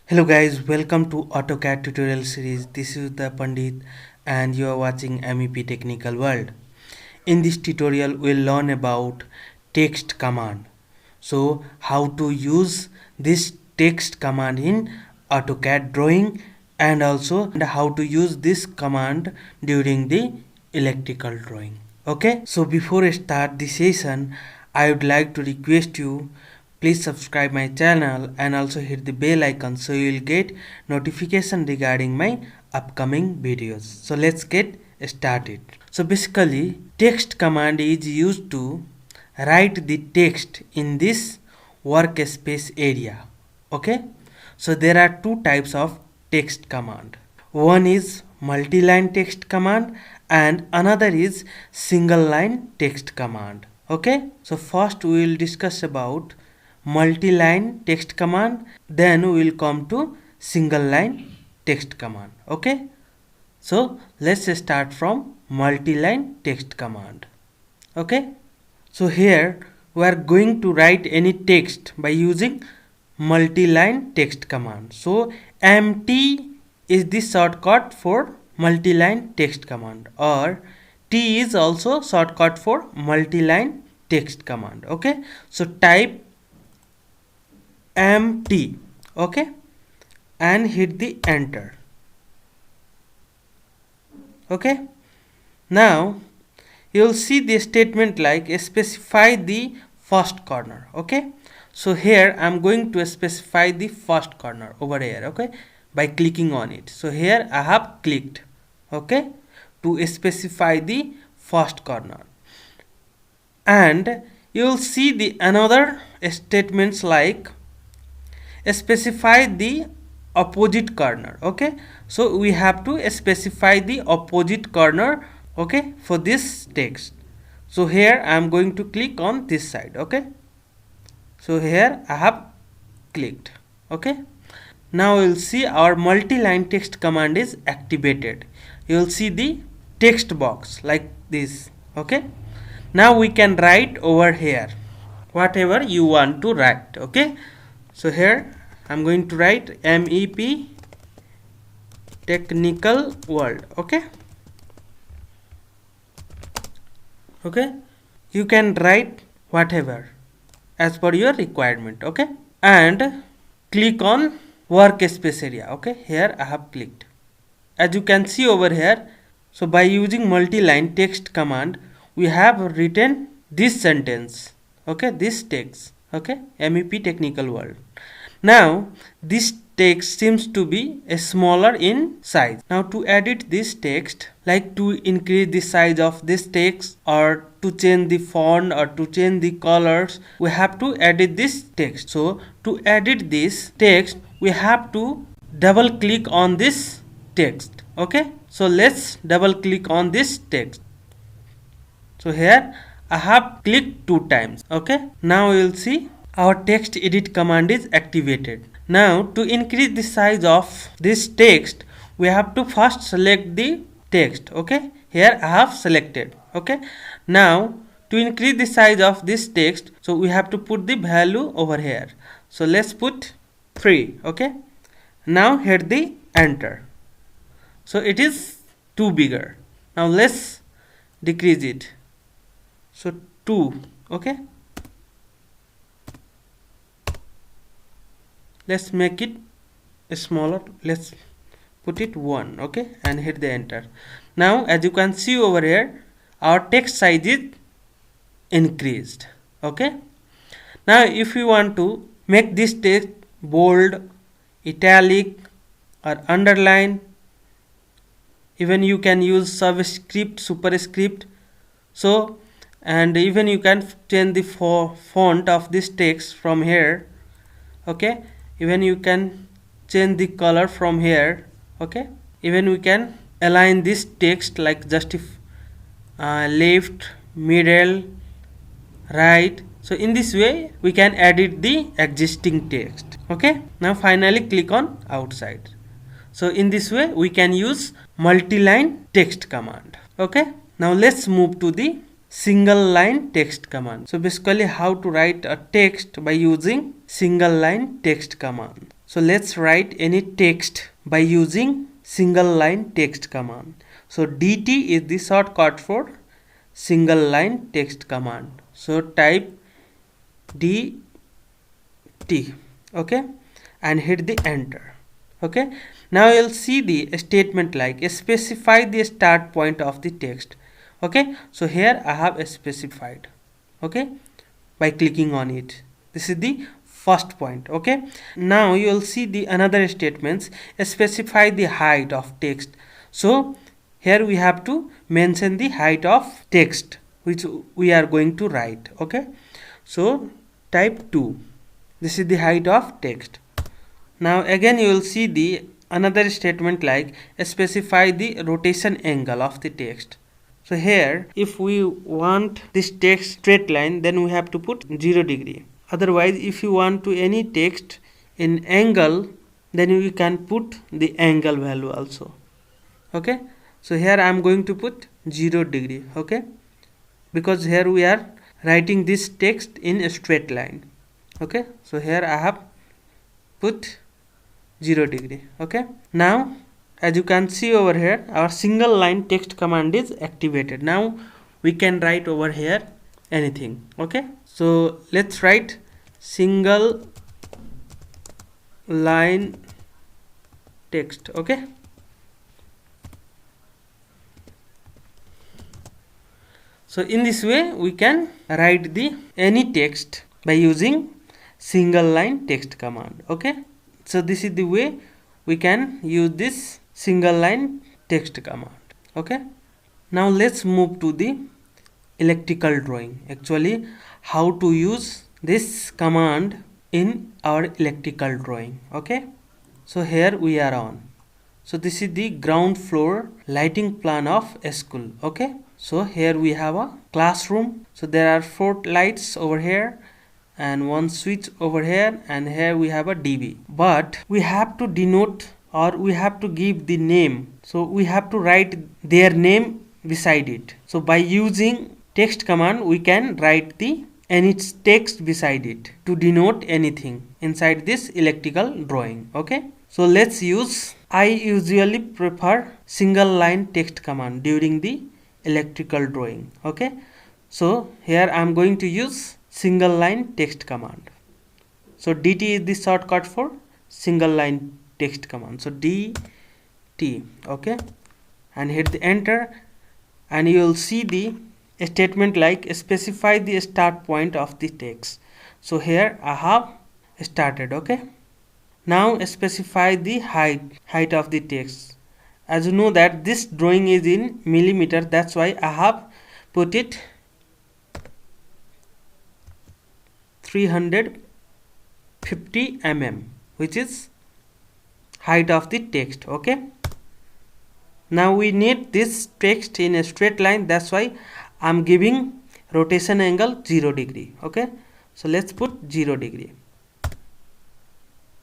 Hello guys, welcome to AutoCAD tutorial series. This is the Pandit and you are watching MEP Technical World. In this tutorial we'll learn about text command. So how to use this text command in AutoCAD drawing and also how to use this command during the electrical drawing. Okay, so before I start the session, I would like to request you please subscribe my channel and also hit the bell icon so you will get notification regarding my upcoming videos. So let's get started. So basically text command is used to write the text in this workspace area. Okay, so there are two types of text command. One is multi-line text command and another is single line text command. Okay, so first we will discuss about multi-line text command, then we will come to single line text command. Okay, so let's start from multi-line text command. Okay, so here we are going to write any text by using multi-line text command. So MT is the shortcut for multi-line text command, or T is also shortcut for multi-line text command. Okay, so type MT, okay, and hit the enter. Okay, now you'll see the statement like specify the first corner. Okay, so here I'm going to specify the first corner over here, okay, by clicking on it. So here I have clicked, okay, to specify the first corner, and you'll see the another statements like specify the opposite corner. Okay, so we have to specify the opposite corner, okay, for this text. So here I am going to click on this side. Okay, so here I have clicked. Okay, now we'll see our multi-line text command is activated. You'll see the text box like this. Okay, now we can write over here whatever you want to write. Okay, so here I'm going to write MEP Technical World. Okay, okay, you can write whatever as per your requirement. Okay, and click on workspace area. Okay, here I have clicked. As you can see over here, so by using multi-line text command we have written this sentence. Okay, this text. Okay, MEP Technical World. Now this text seems to be smaller in size. Now to edit this text, like to increase the size of this text or to change the font or to change the colors, we have to edit this text. So to edit this text we have to double click on this text. Okay, so let's double click on this text. So here I have clicked 2 times. Okay, now we will see our text edit command is activated. Now to increase the size of this text we have to first select the text. Okay, here I have selected. Okay, now to increase the size of this text, so we have to put the value over here. So let's put 3. Okay, now hit the enter. So it is too bigger. Now let's decrease it. So 2. Okay, let's make it smaller. Let's put it 1. Okay, and hit the enter. Now as you can see over here our text size is increased. Okay, now if you want to make this text bold, italic or underline, even you can use subscript, superscript. So and even you can change the font of this text from here. Okay, even you can change the color from here. Okay, even we can align this text like left, middle, right. So in this way we can edit the existing text. Okay, now finally click on outside. So in this way we can use multi-line text command. Okay, now let's move to the single line text command. So basically how to write a text by using single line text command. So let's write any text by using single line text command. So DT is the shortcut for single line text command. So type DT, okay, and hit the enter. Okay, now you'll see the statement like specify the start point of the text. Okay, so here I have specified, okay, by clicking on it. This is the first point. Okay, now you will see the another statements specify the height of text. So here we have to mention the height of text which we are going to write. Okay, so type 2. This is the height of text. Now again you will see the another statement like specify the rotation angle of the text. So here if we want this text straight line, then we have to put 0 degree. Otherwise if you want to any text in angle, then you can put the angle value also. Okay, so here I am going to put 0 degree. Okay, because here we are writing this text in a straight line. Okay, so here I have put 0 degree. Okay, now as you can see over here, our single line text command is activated. Now we can write over here anything. Okay, so let's write single line text. Okay, so in this way we can write the any text by using single line text command. Okay, so this is the way we can use this single line text command. Okay, now let's move to the electrical drawing. Actually, how to use this command in our electrical drawing. Okay, so here we are on. So this is the ground floor lighting plan of a school. Okay, so here we have a classroom. So there are 4 lights over here and 1 switch over here, and here we have a DB. But we have to denote or we have to give the name. So we have to write their name beside it. So by using text command we can write the any text beside it to denote anything inside this electrical drawing. Okay, so let's use, I usually prefer single line text command during the electrical drawing. Okay, so here I am going to use single line text command. So DT is the shortcut for single line text command. So DT. Okay, and hit the enter, and you will see the statement like specify the start point of the text. So here I have started. Okay, now specify the height of the text. As you know that this drawing is in millimeter, that's why I have put it 350 mm, which is height of the text. Okay, now we need this text in a straight line, that's why I'm giving rotation angle 0 degree. Okay, so let's put 0 degree.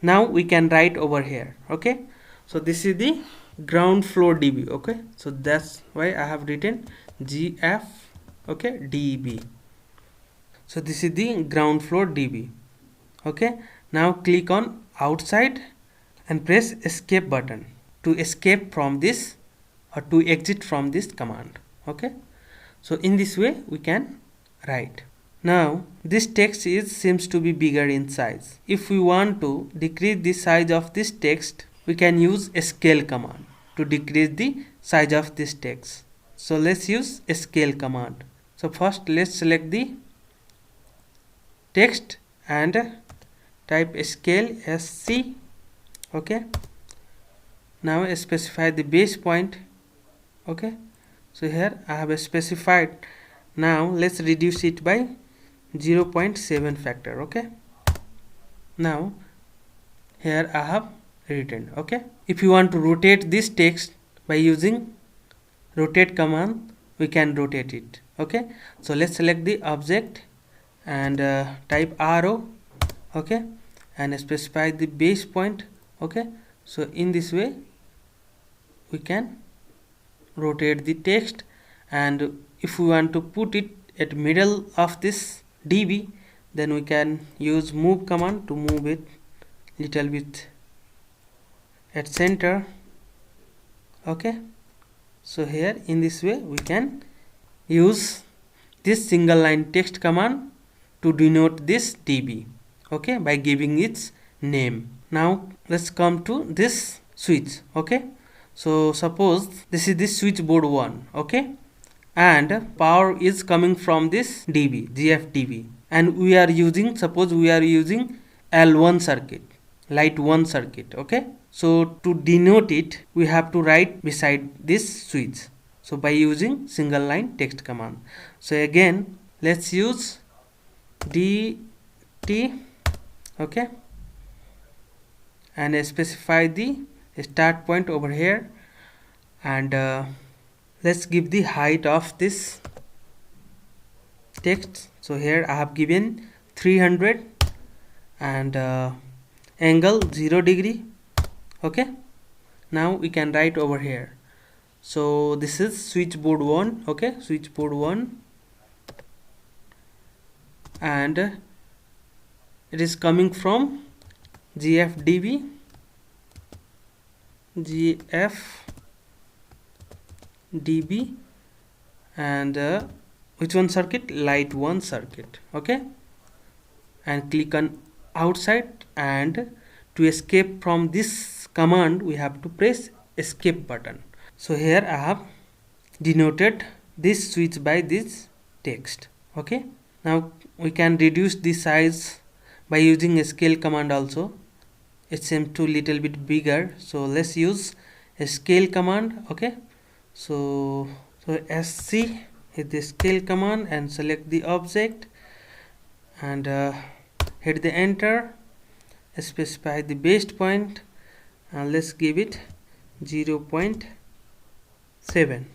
Now we can write over here. Okay, so this is the ground floor DB. Okay, so that's why I have written GF. Okay, DB. So this is the ground floor DB. Okay, now click on outside and press escape button to escape from this or to exit from this command. Okay, so in this way we can write. Now this text seems to be bigger in size. If we want to decrease the size of this text, we can use a scale command to decrease the size of this text. So let's use a scale command. So first let's select the text and type scale SC. Okay, now specify the base point. Okay, so here I have specified. Now let's reduce it by 0.7 factor. Okay, now here I have written. Okay, if you want to rotate this text by using rotate command, we can rotate it. Okay, so let's select the object and type arrow. Okay, and specify the base point. Okay, so in this way we can rotate the text, and if we want to put it at middle of this DB, then we can use move command to move it little bit at center. Okay, so here in this way we can use this single line text command to denote this db, okay, by giving its name. Now let's come to this switch. Okay, so suppose this is this switchboard 1, okay, and power is coming from this db, gfdb, and we are using, suppose we are using L1 circuit, light 1 circuit. Okay, so to denote it we have to write beside this switch, so by using single line text command. So again let's use dt, okay, and specify the start point over here, and let's give the height of this text. So here I have given 300 and angle 0 degree. Okay, now we can write over here. So this is switchboard 1, okay, switchboard 1, and it is coming from gfdb, and which one circuit? Light 1 circuit. Okay, and click on outside, and to escape from this command we have to press escape button. So here I have denoted this switch by this text. Okay, now we can reduce the size by using a scale command also. It seems too little bit bigger, so let's use a scale command. Okay, so sc is the scale command, and select the object, and hit the enter, specify the base point, and let's give it 0.7.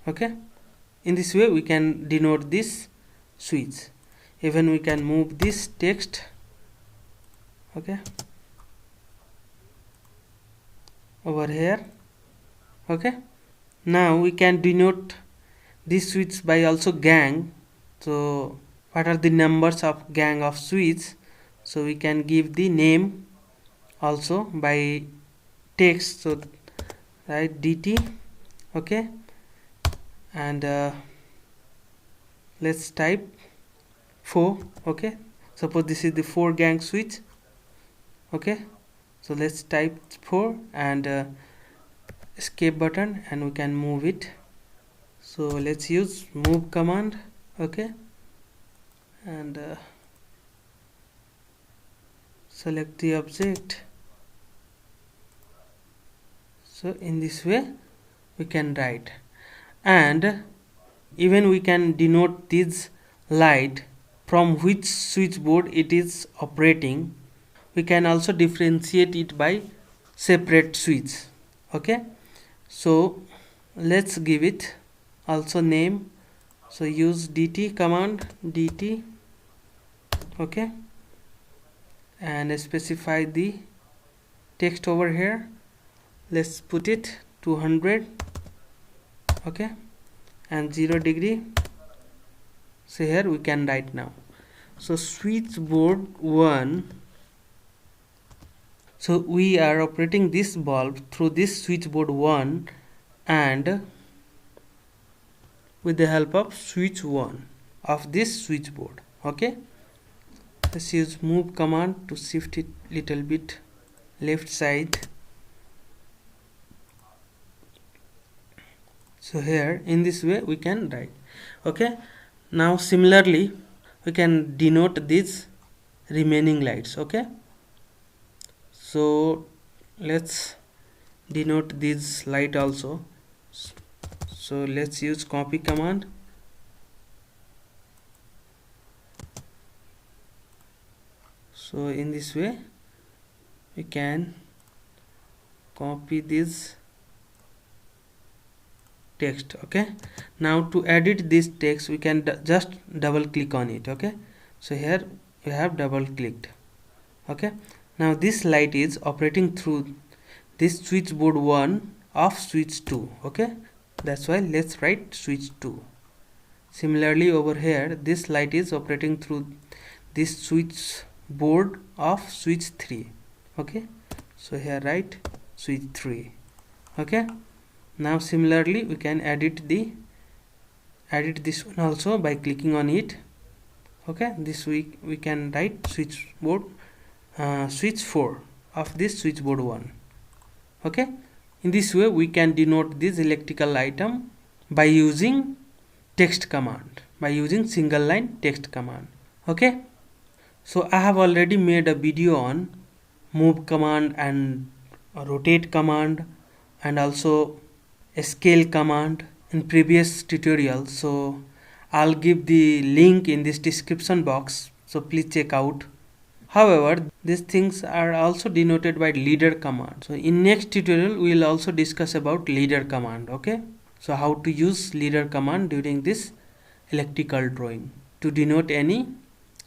okay, in this way we can denote this switch. Even we can move this text, okay, over here. Okay, now we can denote this switch by also gang. So what are the numbers of gang of switch? So we can give the name also by text, so write dt, okay, and let's type 4. okay, suppose this is the 4 gang switch. Okay, so let's type 4 and escape button, and we can move it. So let's use move command. Okay, and select the object. So in this way we can write, and even we can denote this light from which switchboard it is operating. We can also differentiate it by separate switch. Okay, so let's give it also name. So use dt command, dt, okay, and specify the text over here. Let's put it 200, okay, and 0 degree. So here we can write now. So switchboard 1, so we are operating this bulb through this switchboard 1 and with the help of switch 1 of this switchboard. Okay, let's use move command to shift it little bit left side. So here in this way we can write. Okay, now similarly we can denote these remaining lights. Okay, so let's denote this light also. So let's use copy command. So in this way we can copy this text. Okay, now to edit this text we can just double click on it. Okay, so here we have double clicked. Okay, now this light is operating through this switchboard 1 of switch 2. Okay, that's why let's write switch 2. Similarly over here this light is operating through this switch board of switch 3. Okay, so here write switch 3. Okay, now similarly we can edit this one also by clicking on it. Okay, this we can write switchboard switch 4 of this switchboard 1. Okay, in this way we can denote this electrical item by using text command, by using single line text command. Okay, so I have already made a video on move command and rotate command and also a scale command in previous tutorial, so I'll give the link in this description box, so please check out. However, these things are also denoted by leader command. So in next tutorial we will also discuss about leader command. Okay, so how to use leader command during this electrical drawing to denote any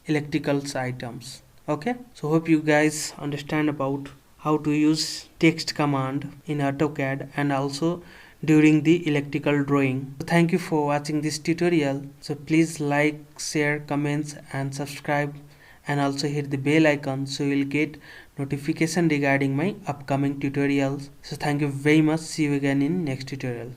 electrical items. Okay, so hope you guys understand about how to use text command in AutoCAD and also during the electrical drawing. So thank you for watching this tutorial. So please like, share, comments and subscribe, and also hit the bell icon so you will get notification regarding my upcoming tutorials. So thank you very much. See you again in next tutorial.